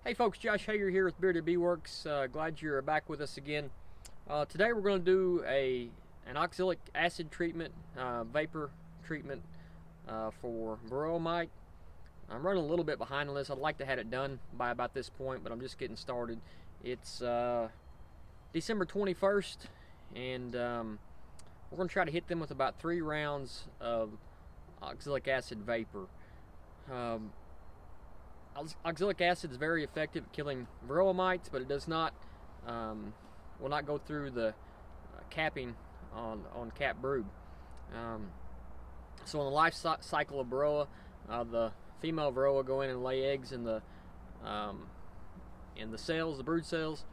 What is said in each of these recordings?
Hey folks, Josh Hager here with Bearded Bee Works. Glad you're back with us again. Today we're going to do an oxalic acid treatment, vapor treatment for Varroa mite. I'm running a little bit behind on this. I'd like to have it done by about this point, but I'm just getting started. It's December 21st, and we're going to try to hit them with about 3 rounds of oxalic acid vapor. Oxalic acid is very effective at killing Varroa mites, but it does not will not go through the capping on cap brood. So in the life cycle of Varroa, the female Varroa go in and lay eggs in the cells, the brood cells.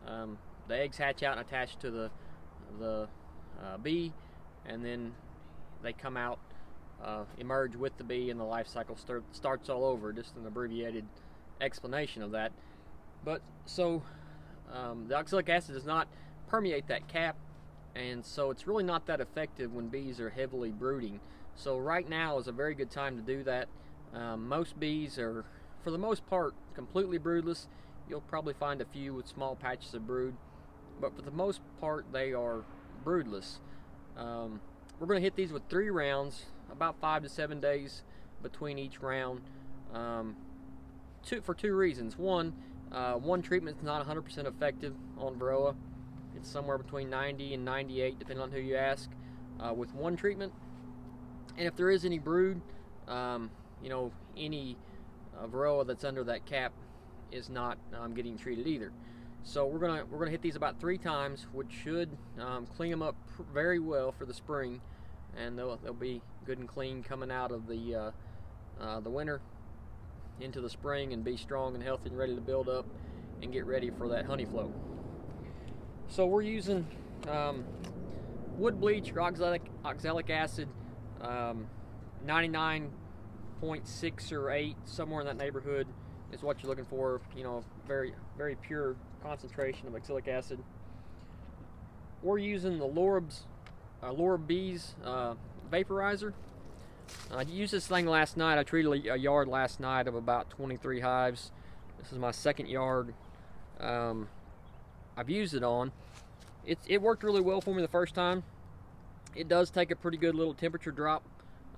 The eggs hatch out and attach to the bee, and then they come out, emerge with the bee, and the life cycle starts all over. Just an abbreviated explanation of that. But so the oxalic acid does not permeate that cap, and so it's really not that effective when bees are heavily brooding. So right now is a very good time to do that. Most bees are, for the most part, completely broodless. You'll probably find a few with small patches of brood, but for the most part they are broodless. We're going to hit these with 3 rounds, about 5 to 7 days between each round, for 2 reasons. One treatment is not 100% effective on Varroa. It's somewhere between 90 and 98, depending on who you ask, with one treatment. And if there is any brood, any Varroa that's under that cap is not getting treated either. So we're gonna hit these about 3 times, which should clean them up very well for the spring, and they'll be good and clean coming out of the winter into the spring, and be strong and healthy and ready to build up and get ready for that honey flow. So we're using wood bleach or oxalic acid, 99.6 or 8, somewhere in that neighborhood is what you're looking for. Very, very pure concentration of oxalic acid. We're using the Laura Bees vaporizer. I used this thing last night. I treated a yard last night of about 23 hives. This is my second yard I've used it on. It worked really well for me the first time. It does take a pretty good little temperature drop,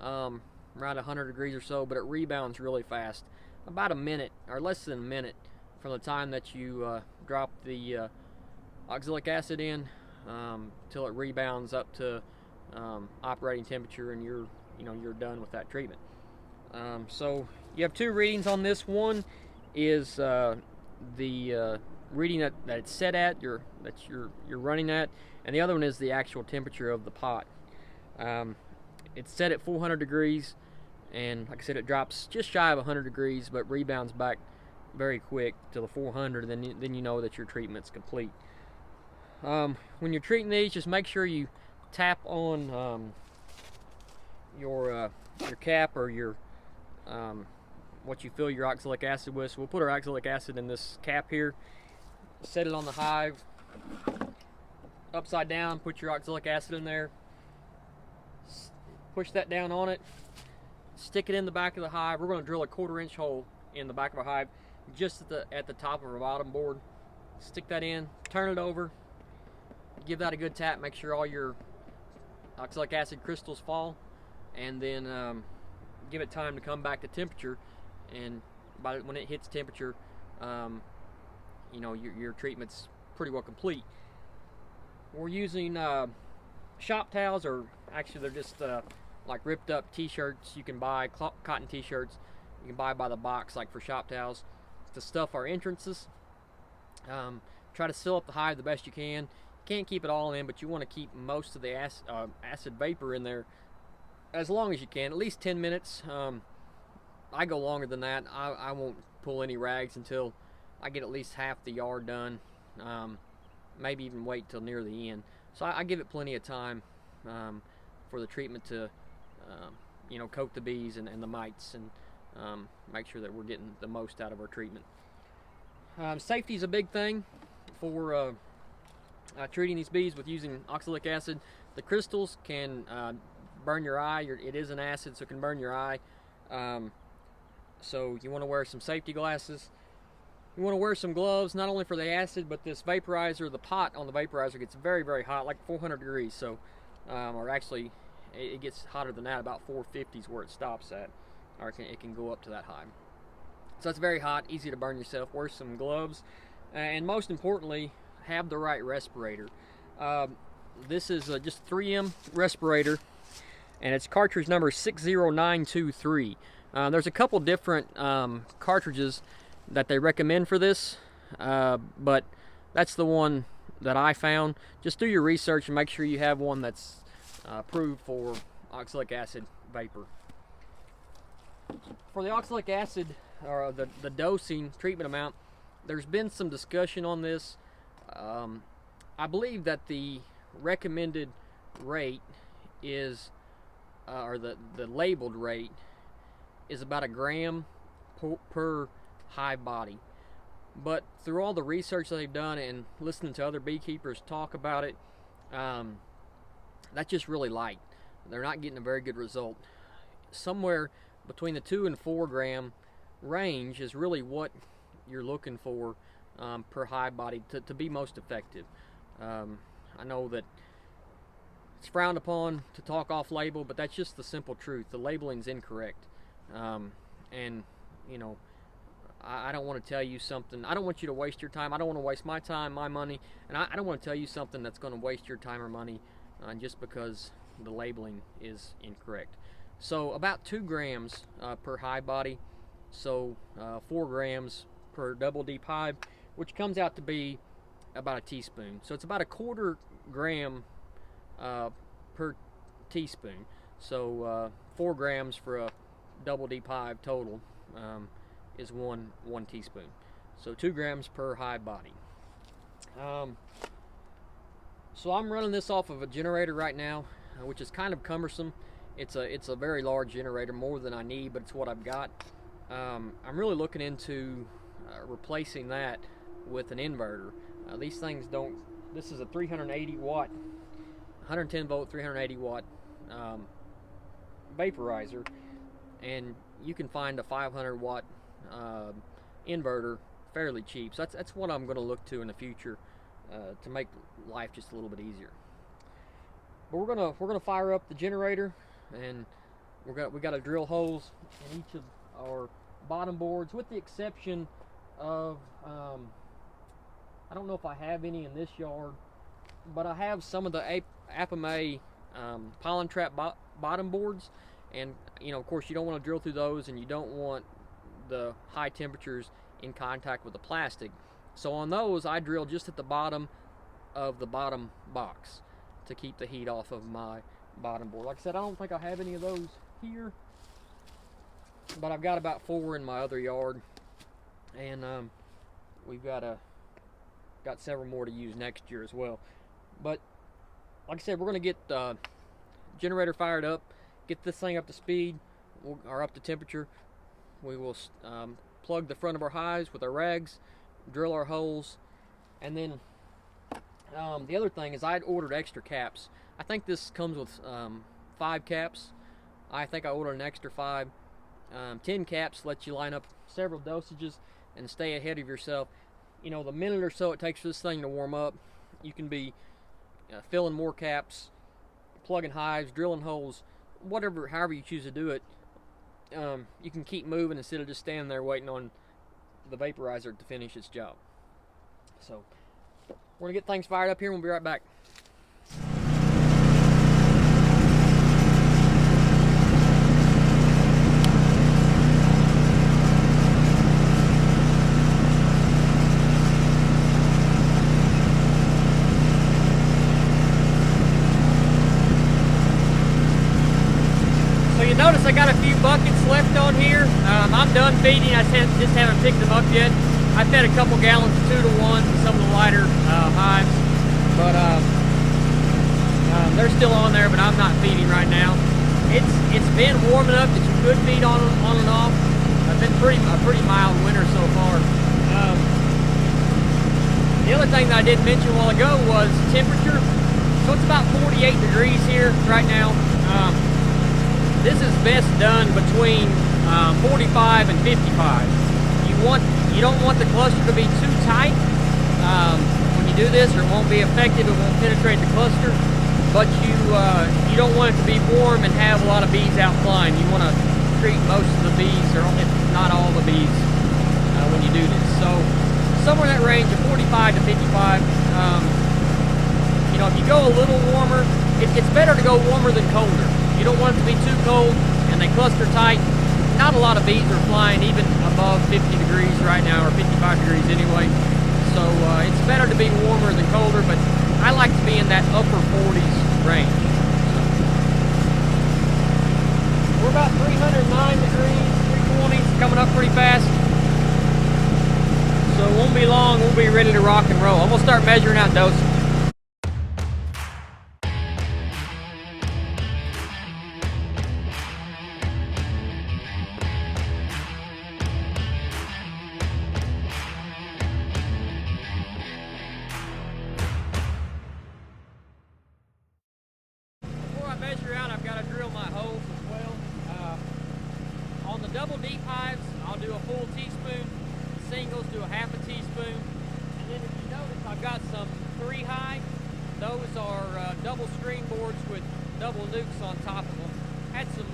around 100 degrees or so, but it rebounds really fast. About a minute, or less than a minute, from the time that you drop the oxalic acid in till it rebounds up to operating temperature, and you're done with that treatment. So you have 2 readings on this. One is the reading that it's set at, that you're running at, and the other one is the actual temperature of the pot. It's set at 400 degrees, and like I said, it drops just shy of 100 degrees, but rebounds back very quick to the 400, and then you know that your treatment's complete. When you're treating these, just make sure you tap on your cap, or your what you fill your oxalic acid with. So we'll put our oxalic acid in this cap here, set it on the hive upside down, put your oxalic acid in there, push that down on it, stick it in the back of the hive. We're going to drill a 1/4-inch hole in the back of our hive, just at the top of our bottom board. Stick that in, turn it over, give that a good tap, make sure all your oxalic acid crystals fall, and then give it time to come back to temperature. And when it hits temperature, your treatment's pretty well complete. We're using shop towels, or actually they're just like ripped up t-shirts. You can buy cotton t-shirts. You can buy by the box, like for shop towels, to stuff our entrances. Try to seal up the hive the best you can. You can't keep it all in, but you want to keep most of the acid vapor in there as long as you can, at least 10 minutes. I go longer than that. I won't pull any rags until I get at least half the yard done, maybe even wait till near the end. So I give it plenty of time for the treatment to coat the bees and the mites, and make sure that we're getting the most out of our treatment. Safety is a big thing for treating these bees with using oxalic acid. The crystals can burn your eye. It is an acid, so it can burn your eye. So you want to wear some safety glasses. You want to wear some gloves, not only for the acid, but this vaporizer, the pot on the vaporizer gets very, very hot, like 400 degrees. So, or actually, it gets hotter than that, about 450 is where it stops at, or it can go up to that high. So it's very hot, easy to burn yourself. Wear some gloves, and most importantly, have the right respirator. This is just 3M respirator, and it's cartridge number 60923. There's a couple different cartridges that they recommend for this, but that's the one that I found. Just do your research and make sure you have one that's approved for oxalic acid vapor. For the oxalic acid, or the dosing treatment amount, there's been some discussion on this. I believe that the recommended rate is, or the labeled rate is about 1 gram per hive body. But through all the research that they've done and listening to other beekeepers talk about it, that's just really light. They're not getting a very good result. Somewhere between the 2 and 4 gram range is really what you're looking for per hive body to be most effective. I know that it's frowned upon to talk off label, but that's just the simple truth. The labeling's incorrect. And you know, I don't want to tell you something. I don't want you to waste your time. I don't want to waste my time, my money, and I don't want to tell you something that's going to waste your time or money just because the labeling is incorrect. So about 2 grams per hive body, so 4 grams per double deep hive, which comes out to be about a teaspoon. So it's about 1/4 gram per teaspoon. So 4 grams for a double deep hive total is one teaspoon. So 2 grams per hive body. So I'm running this off of a generator right now, which is kind of cumbersome. It's a very large generator, more than I need, but it's what I've got. I'm really looking into replacing that with an inverter. These things don't. This is a 380 watt, 110 volt, 380 watt vaporizer, and you can find a 500 watt inverter fairly cheap. So that's what I'm going to look to in the future to make life just a little bit easier. But we're gonna fire up the generator, and we got to drill holes in each of our bottom boards, with the exception of I don't know if I have any in this yard, but I have some of the Apame pollen trap bottom boards, and you know, of course, you don't want to drill through those, and you don't want the high temperatures in contact with the plastic. So on those, I drill just at the bottom of the bottom box to keep the heat off of my bottom board. Like I said, I don't think I have any of those here, but I've got about 4 in my other yard, and we've got several more to use next year as well. But like I said, we're going to get the generator fired up, get this thing up to speed, or up to temperature. We will plug the front of our hives with our rags, drill our holes, and then the other thing is I'd ordered extra caps. I think this comes with 5 caps. I think I ordered an extra 5. 10 caps lets you line up several dosages and stay ahead of yourself. You know, the minute or so it takes for this thing to warm up, you can be filling more caps, plugging hives, drilling holes, however you choose to do it. You can keep moving instead of just standing there waiting on the vaporizer to finish its job. So we're gonna get things fired up here, and we'll be right back. Notice I got a few buckets left on here. I'm done feeding. I just haven't picked them up yet. I fed a couple gallons of 2 to 1 to some of the lighter hives, but they're still on there. But I'm not feeding right now. It's been warm enough that you could feed on and off. It's been a pretty mild winter so far. The other thing that I didn't mention a while ago was temperature. So it's about 48 degrees here right now. This is best done between 45 and 55. You You don't want the cluster to be too tight when you do this, or it won't be effective. It won't penetrate the cluster. But you don't want it to be warm and have a lot of bees out flying. You want to treat most of the bees, or if not all the bees, when you do this. So somewhere in that range of 45 to 55. You know, if you go a little warmer, it's better to go warmer than colder. You don't want it to be too cold and they cluster tight. Not a lot of bees are flying even above 50 degrees right now, or 55 degrees anyway. So it's better to be warmer than colder, but I like to be in that upper 40s range. So we're about 309 degrees, 320s, coming up pretty fast. So it won't be long, we'll be ready to rock and roll. I'm gonna start measuring out dosage. Measure out, I've got to drill my holes as well. On the double deep hives, I'll do a full teaspoon. Singles, do a half a teaspoon. And then if you notice, I've got some 3 high. Those are double screen boards with double nukes on top of them. Had some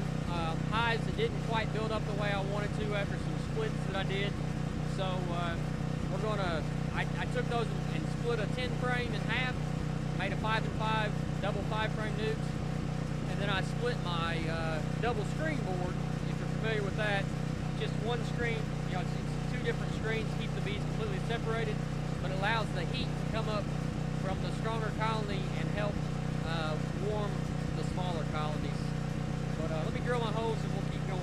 hives that didn't quite build up the way I wanted to after some splits that I did. So we're gonna, I took those and split a 10 frame in half, made a 5 and 5 double 5 frame nukes. And then I split my double screen board, if you're familiar with that. Just one screen, you know, it's 2 different screens, keep the bees completely separated, but allows the heat to come up from the stronger colony and help warm the smaller colonies. But let me drill my holes and we'll keep going.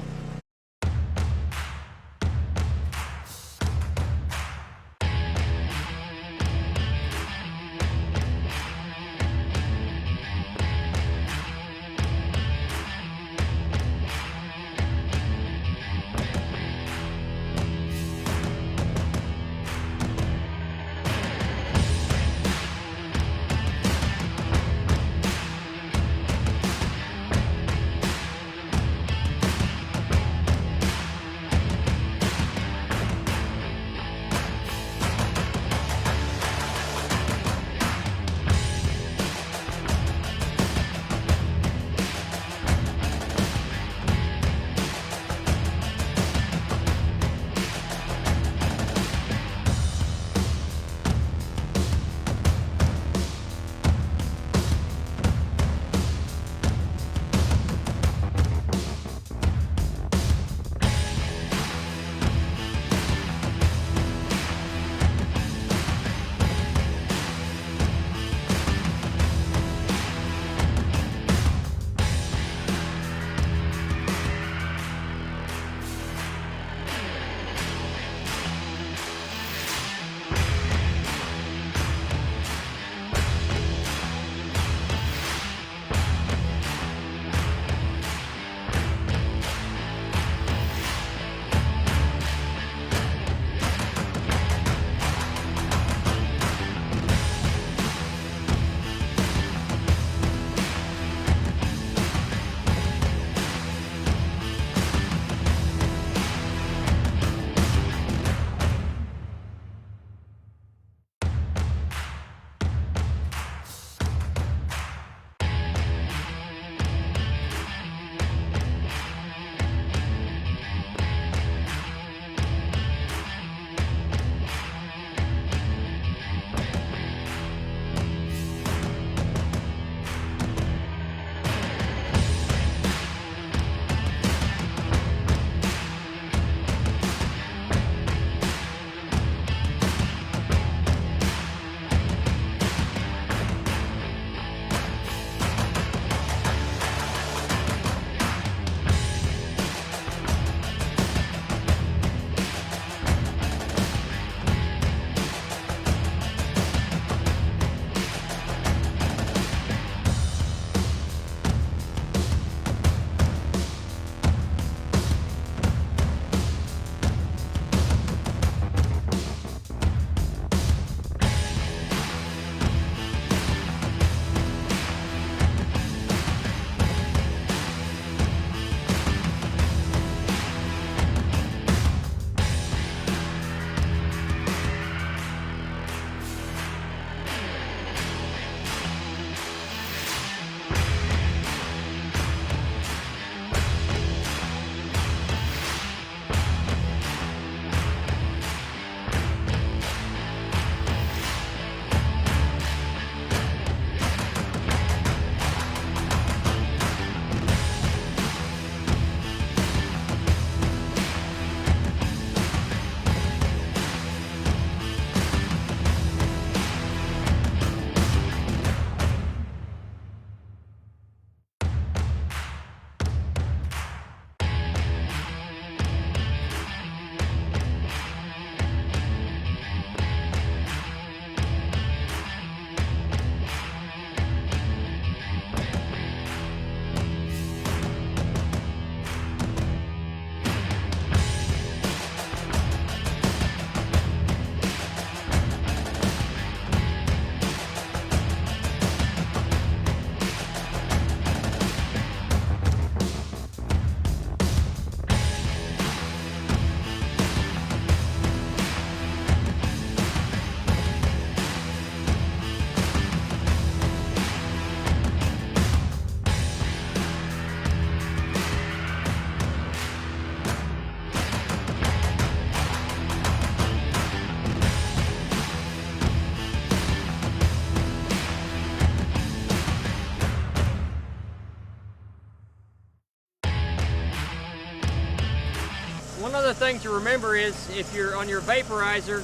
thing to remember is if you're on your vaporizer,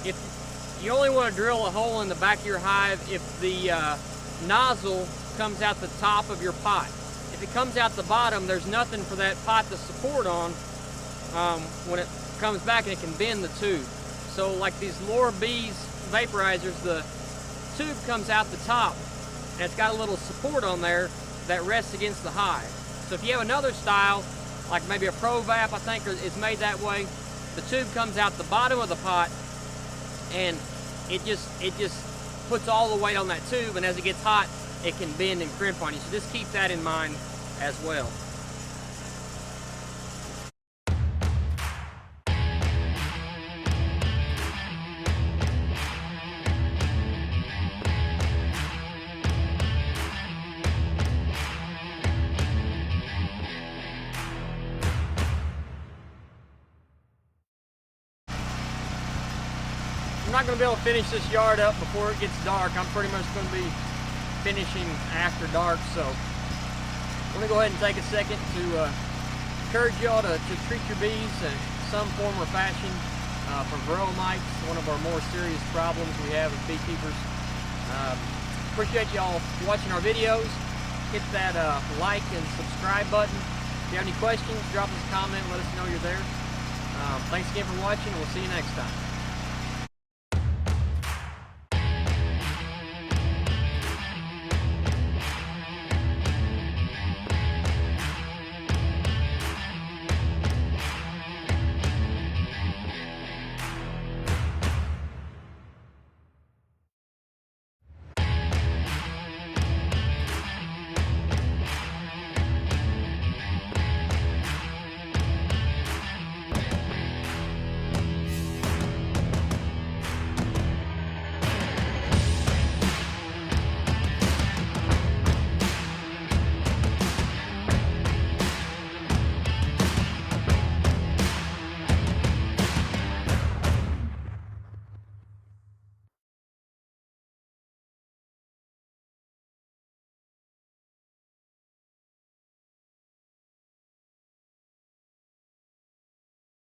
if you only want to drill a hole in the back of your hive if the nozzle comes out the top of your pot. If it comes out the bottom, there's nothing for that pot to support on when it comes back, and it can bend the tube. So like these Laura B's vaporizers, the tube comes out the top and it's got a little support on there that rests against the hive. So if you have another style, like maybe a Pro Vap, I think is made that way, the tube comes out the bottom of the pot and it just puts all the weight on that tube, and as it gets hot, it can bend and crimp on you. So just keep that in mind as well. I'm not going to be able to finish this yard up before it gets dark. I'm pretty much going to be finishing after dark, so I'm going to go ahead and take a second to encourage y'all to treat your bees in some form or fashion for Varroa mites, one of our more serious problems we have as beekeepers. Appreciate y'all watching our videos. Hit that like and subscribe button. If you have any questions, drop us a comment, let us know you're there. Thanks again for watching, and we'll see you next time.